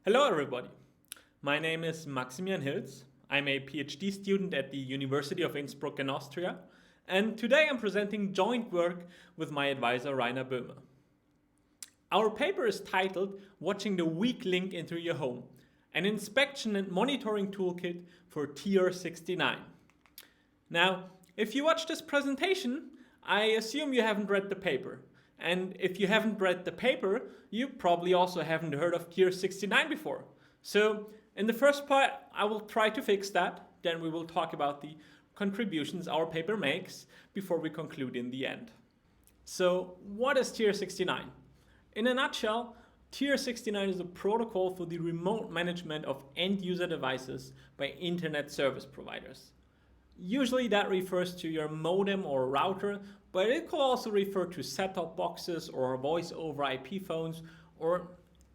Hello everybody, my name is Maximilian Hils. I'm a PhD student at the University of Innsbruck in Austria, and today I'm presenting joint work with my advisor Rainer Böhme. Our paper is titled Watching the Weak Link into Your Home, an inspection and monitoring toolkit for TR-069. Now, if you watch this presentation, I assume you haven't read the paper. And if you haven't read the paper, you probably also haven't heard of TR-069 before. So in the first part, I will try to fix that. Then we will talk about the contributions our paper makes before we conclude in the end. So what is TR-069? In a nutshell, TR-069 is a protocol for the remote management of end-user devices by internet service providers. Usually that refers to your modem or router, but it could also refer to set-top boxes or voice over IP phones or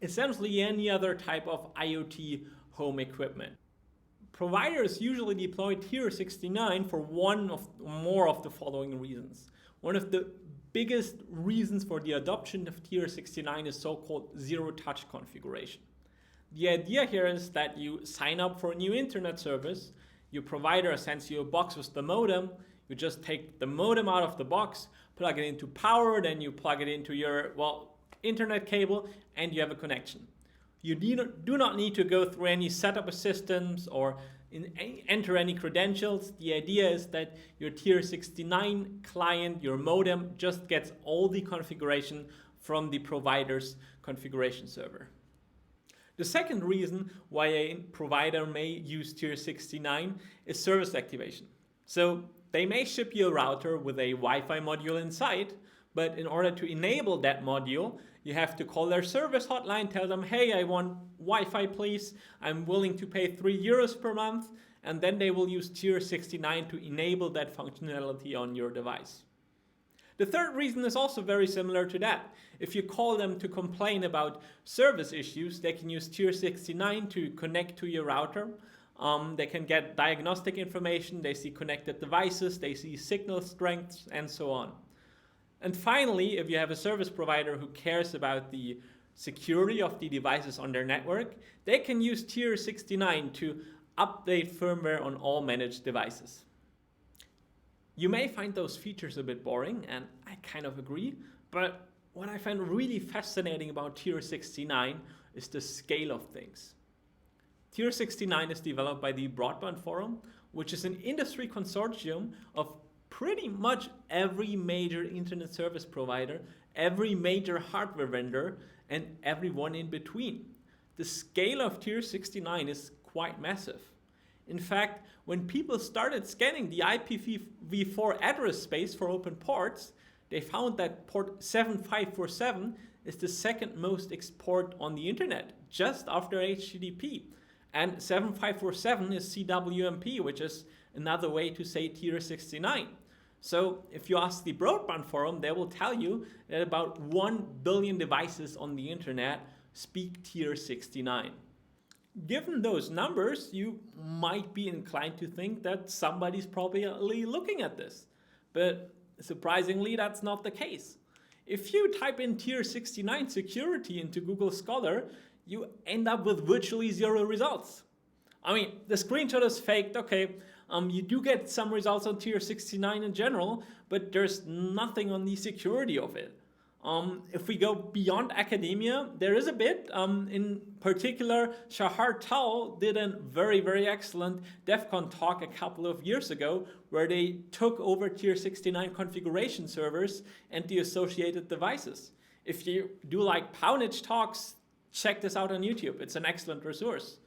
essentially any other type of IoT home equipment. Providers usually deploy TR-069 for one or more of the following reasons. One of the biggest reasons for the adoption of TR-069 is so-called zero-touch configuration. The idea here is that you sign up for a new internet service, your provider sends you a box with the modem, you just take the modem out of the box, plug it into power, then you plug it into your, internet cable, and you have a connection. You do not need to go through any setup assistance or enter any credentials. The idea is that your TR-069 client, your modem, just gets all the configuration from the provider's configuration server. The second reason why a provider may use TR-069 is service activation. So they may ship you a router with a Wi-Fi module inside, but in order to enable that module, you have to call their service hotline, tell them, hey, I want Wi-Fi please, I'm willing to pay €3 per month, and then they will use TR-069 to enable that functionality on your device. The third reason is also very similar to that. If you call them to complain about service issues, they can use TR-069 to connect to your router. They can get diagnostic information, they see connected devices, they see signal strengths, and so on. And finally, if you have a service provider who cares about the security of the devices on their network, they can use TR-069 to update firmware on all managed devices. You may find those features a bit boring, and I kind of agree, but what I find really fascinating about TR-069 is the scale of things. TR-069 is developed by the Broadband Forum, which is an industry consortium of pretty much every major internet service provider, every major hardware vendor, and everyone in between. The scale of TR-069 is quite massive. In fact, when people started scanning the IPv4 address space for open ports, they found that port 7547 is the second most export on the internet, just after HTTP. And 7547 is CWMP, which is another way to say TR-069. So if you ask the Broadband Forum, they will tell you that about 1 billion devices on the internet speak TR-069. Given those numbers, you might be inclined to think that somebody's probably looking at this. But surprisingly, that's not the case. If you type in TR-069 security into Google Scholar, you end up with virtually zero results. I mean, the screenshot is faked, okay. You do get some results on TR-069 in general, but there's nothing on the security of it. If we go beyond academia, there is a bit. In particular, Shahar Tal did a very, very excellent DEF CON talk a couple of years ago where they took over TR-069 configuration servers and the associated devices. If you do like Pownage talks, check this out on YouTube. It's an excellent resource.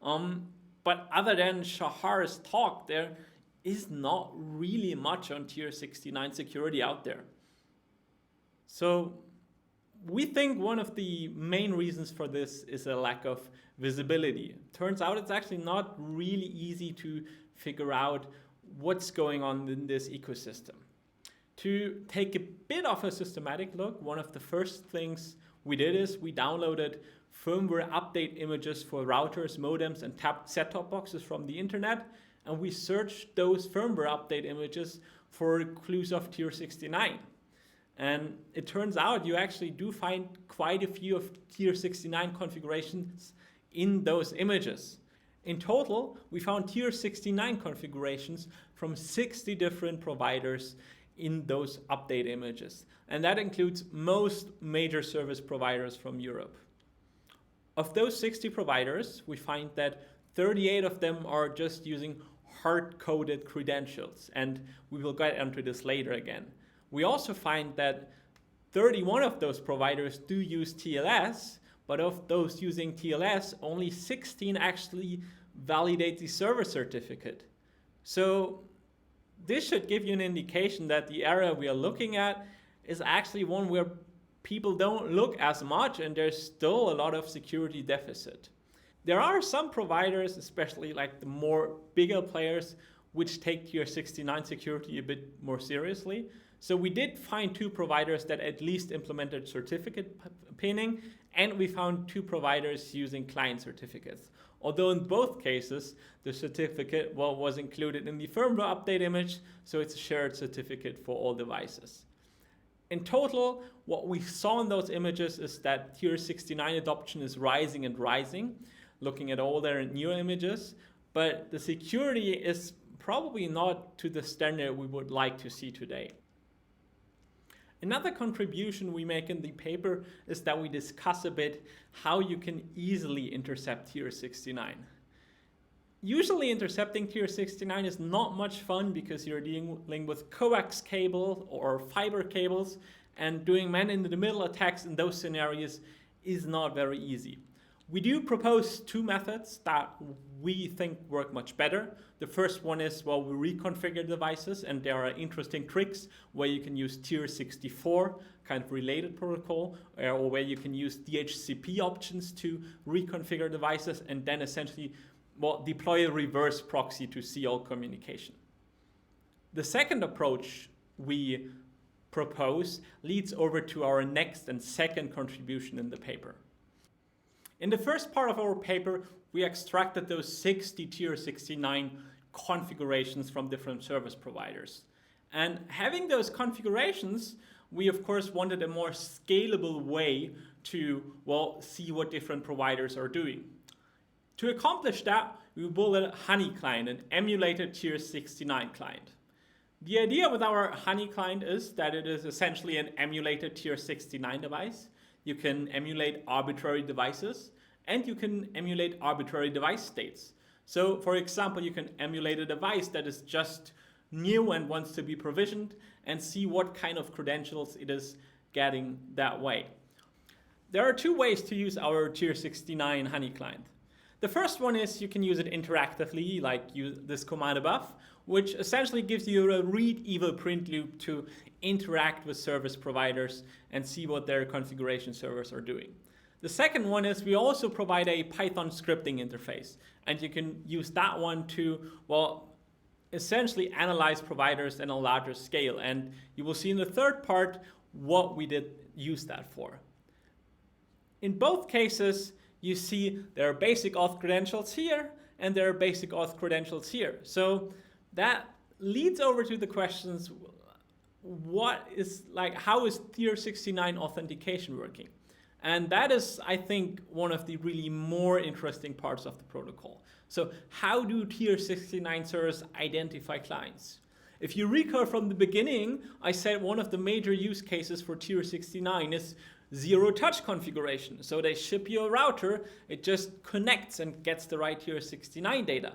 But other than Shahar's talk, there is not really much on TR-069 security out there. So we think one of the main reasons for this is a lack of visibility. Turns out it's actually not really easy to figure out what's going on in this ecosystem. To take a bit of a systematic look, one of the first things we did is we downloaded firmware update images for routers, modems, and set-top boxes from the internet, and we searched those firmware update images for clues of TR-069. And it turns out you actually do find quite a few of TR-069 configurations in those images. In total, we found TR-069 configurations from 60 different providers in those update images. And that includes most major service providers from Europe. Of those 60 providers, we find that 38 of them are just using hard-coded credentials, and we will get into this later again. We also find that 31 of those providers do use TLS, but of those using TLS, only 16 actually validate the server certificate. So this should give you an indication that the area we are looking at is actually one where people don't look as much, and there's still a lot of security deficit. There are some providers, especially like the more bigger players, which take TR-069 security a bit more seriously. So we did find 2 providers that at least implemented certificate pinning, and we found 2 providers using client certificates. Although in both cases, the certificate was included in the firmware update image, so it's a shared certificate for all devices. In total, what we saw in those images is that TR-069 adoption is rising and rising, looking at older and newer images, but the security is probably not to the standard we would like to see today. Another contribution we make in the paper is that we discuss a bit how you can easily intercept TR-069. Usually intercepting TR-069 is not much fun because you're dealing with coax cable or fiber cables, and doing man-in-the-middle attacks in those scenarios is not very easy. We do propose 2 methods that we think work much better. The first one is, well, we reconfigure devices, and there are interesting tricks where you can use TR-64, kind of related protocol, or where you can use DHCP options to reconfigure devices and then essentially, well, deploy a reverse proxy to see all communication. The second approach we propose leads over to our next and second contribution in the paper. In the first part of our paper, we extracted those 60 TR-069 configurations from different service providers. And having those configurations, we of course wanted a more scalable way to, well, see what different providers are doing. To accomplish that, we built a Honeyclient, an emulated TR-069 client. The idea with our Honeyclient is that it is essentially an emulated TR-069 device. You can emulate arbitrary devices, and you can emulate arbitrary device states. So, for example, you can emulate a device that is just new and wants to be provisioned and see what kind of credentials it is getting that way. There are 2 ways to use our TR-069 Honeyclient. The first one is you can use it interactively, like use this command above, which essentially gives you a read-eval-print loop to interact with service providers and see what their configuration servers are doing. The second one is we also provide a Python scripting interface, and you can use that one to, well, essentially analyze providers on a larger scale. And you will see in the third part what we did use that for. In both cases, you see there are basic auth credentials here, and there are basic auth credentials here. So that leads over to the questions, how is TR-069 authentication working? And that is, I think, one of the really more interesting parts of the protocol. So how do TR-069 servers identify clients? If you recall from the beginning, I said one of the major use cases for TR-069 is zero-touch configuration. So they ship you a router, it just connects and gets the right TR-069 data.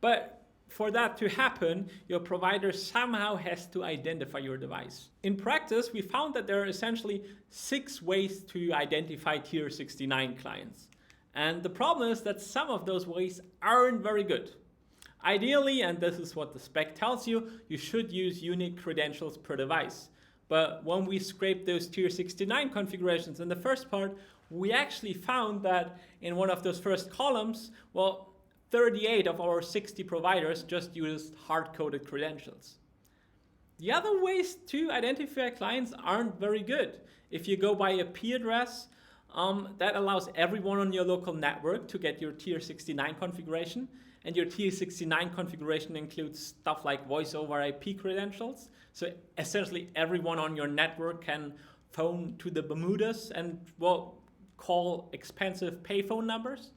But for that to happen, your provider somehow has to identify your device. In practice, we found that there are essentially 6 ways to identify TR-069 clients. And the problem is that some of those ways aren't very good. Ideally, and this is what the spec tells you, you should use unique credentials per device. But when we scraped those TR-069 configurations in the first part, we actually found that in one of those first columns, well, 38 of our 60 providers just used hard-coded credentials. The other ways to identify clients aren't very good. If you go by a IP address, that allows everyone on your local network to get your TR-069 configuration. And your TR-069 configuration includes stuff like voice over IP credentials. So essentially everyone on your network can phone to the Bermudas and, well, call expensive payphone numbers.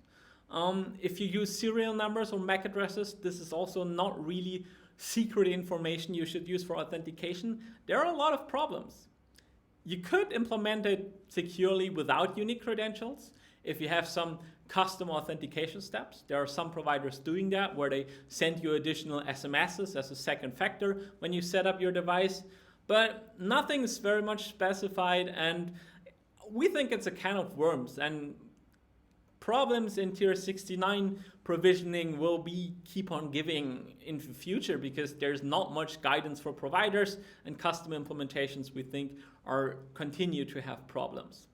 If you use serial numbers or MAC addresses, this is also not really secret information you should use for authentication. There are a lot of problems. You could implement it securely without unique credentials if you have some custom authentication steps. There are some providers doing that where they send you additional SMSs as a second factor when you set up your device, but nothing is very much specified, and we think it's a can of worms, and problems in TR-069 provisioning will keep on giving in the future because there's not much guidance for providers, and custom implementations we think continue to have problems.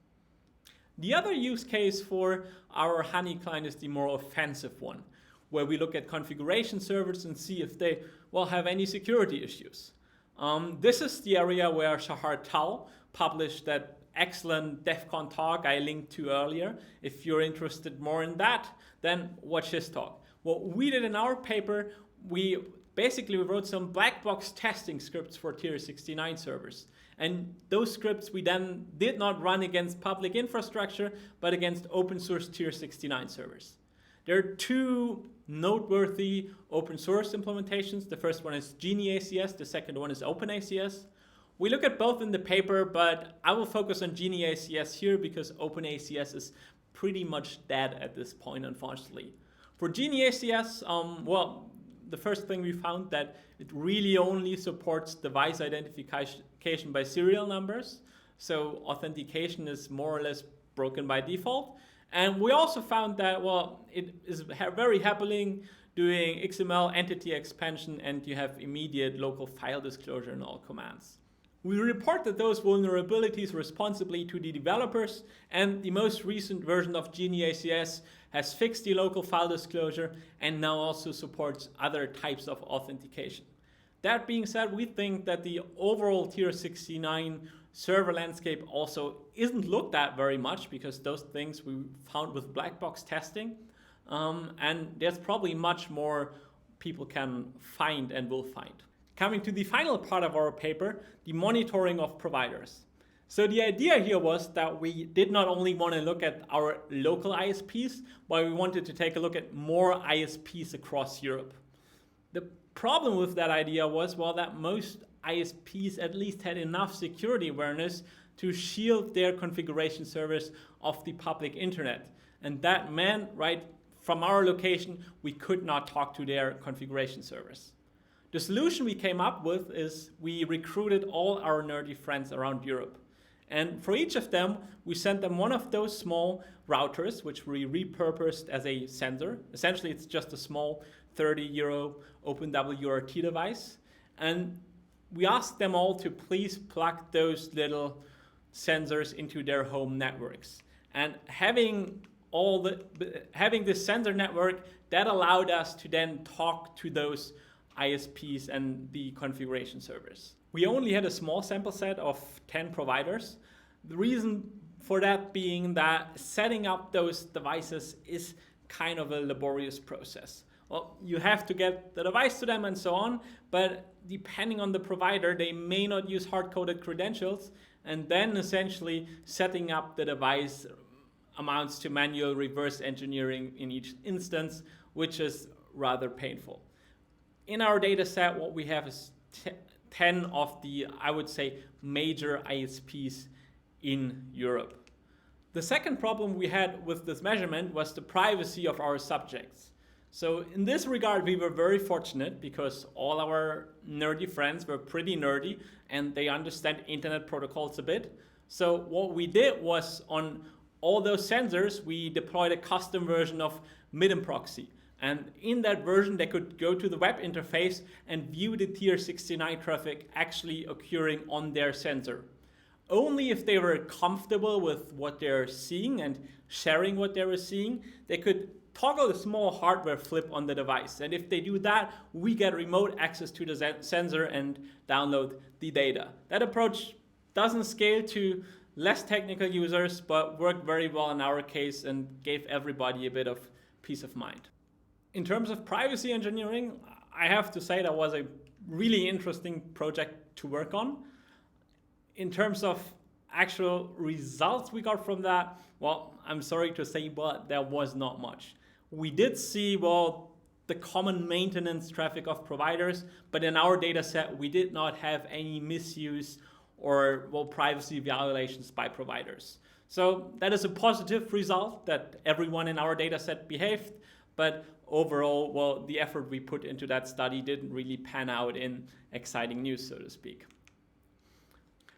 The other use case for our Honeyclient is the more offensive one, where we look at configuration servers and see if they have any security issues. This is the area where Shahar Tal published that excellent DEF CON talk I linked to earlier. If you're interested more in that, then watch his talk. What we did in our paper, we wrote some black box testing scripts for TR-069 servers. And those scripts we then did not run against public infrastructure, but against open source TR-069 servers. There are two noteworthy open source implementations. The first one is Genie ACS, the second one is OpenACS. We look at both in the paper, but I will focus on Genie ACS here because OpenACS is pretty much dead at this point, unfortunately. For Genie ACS, the first thing we found that it really only supports device identification by serial numbers. So authentication is more or less broken by default. And we also found that, it is very happily doing XML entity expansion, and you have immediate local file disclosure in all commands. We reported those vulnerabilities responsibly to the developers, and the most recent version of Genie ACS has fixed the local file disclosure and now also supports other types of authentication. That being said, we think that the overall TR-069 server landscape also isn't looked at very much because those things we found with black box testing, and there's probably much more people can find and will find. Coming to the final part of our paper, the monitoring of providers. So the idea here was that we did not only want to look at our local ISPs, but we wanted to take a look at more ISPs across Europe. The problem with that idea was, that most ISPs at least had enough security awareness to shield their configuration servers off the public internet. And that meant, from our location, we could not talk to their configuration servers. The solution we came up with is we recruited all our nerdy friends around Europe. And for each of them, we sent them one of those small routers, which we repurposed as a sensor. Essentially, it's just a small 30 € OpenWRT device. And we asked them all to please plug those little sensors into their home networks. And having this sensor network, that allowed us to then talk to those ISPs and the configuration servers. We only had a small sample set of 10 providers. The reason for that being that setting up those devices is kind of a laborious process. You have to get the device to them and so on, but depending on the provider, they may not use hard-coded credentials, and then essentially setting up the device amounts to manual reverse engineering in each instance, which is rather painful. In our data set, what we have is 10 of the, I would say, major ISPs in Europe. The second problem we had with this measurement was the privacy of our subjects. So in this regard, we were very fortunate because all our nerdy friends were pretty nerdy and they understand internet protocols a bit. So what we did was on all those sensors, we deployed a custom version of Midden proxy. And in that version, they could go to the web interface and view the TR-069 traffic actually occurring on their sensor. Only if they were comfortable with what they're seeing and sharing what they were seeing, they could toggle a small hardware flip on the device. And if they do that, we get remote access to the sensor and download the data. That approach doesn't scale to less technical users, but worked very well in our case and gave everybody a bit of peace of mind. In terms of privacy engineering, I have to say that was a really interesting project to work on. In terms of actual results we got from that, I'm sorry to say, but there was not much. we did see, well, the common maintenance traffic of providers, but in our data set, we did not have any misuse or, well, privacy violations by providers. So that is a positive result that everyone in our data set behaved, but overall, well, the effort we put into that study didn't really pan out in exciting news, so to speak.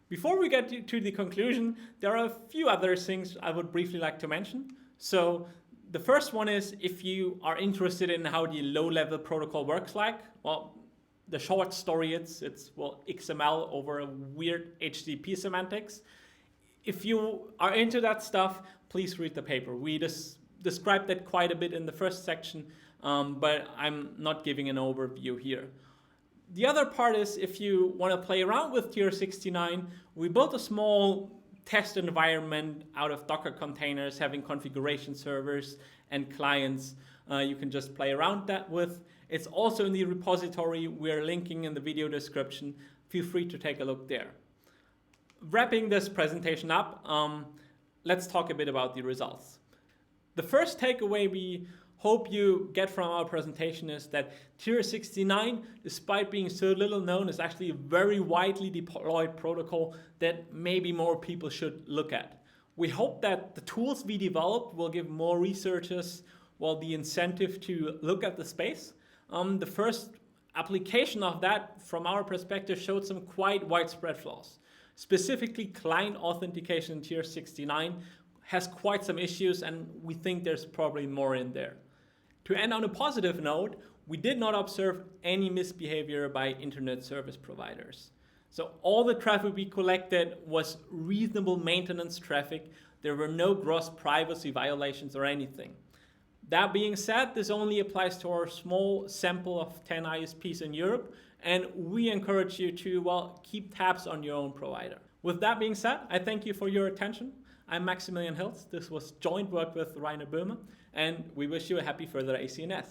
Before we get to the conclusion, there are a few other things I would briefly like to mention. So the first one is, if you are interested in how the low-level protocol works like, well, the short story it's well, XML over a weird HTTP semantics. If you are into that stuff, please read the paper. We described that quite a bit in the first section, but I'm not giving an overview here. The other part is, if you want to play around with TR-069, we built a small test environment out of Docker containers, having configuration servers and clients you can just play around that with. It's also in the repository. We're linking in the video description. Feel free to take a look there. Wrapping this presentation up, let's talk a bit about the results. The first takeaway we hope you get from our presentation is that TR-069, despite being so little known, is actually a very widely deployed protocol that maybe more people should look at. We hope that the tools we developed will give more researchers, well, the incentive to look at the space. The first application of that, from our perspective, showed some quite widespread flaws. Specifically, client authentication in TR-069 has quite some issues, and we think there's probably more in there. To end on a positive note, we did not observe any misbehavior by internet service providers. So all the traffic we collected was reasonable maintenance traffic. There were no gross privacy violations or anything. That being said, this only applies to our small sample of 10 ISPs in Europe, and we encourage you to, well, keep tabs on your own provider. With that being said, I thank you for your attention. I'm Maximilian Hils. This was joint work with Rainer Böhme, and we wish you a happy further ACNS.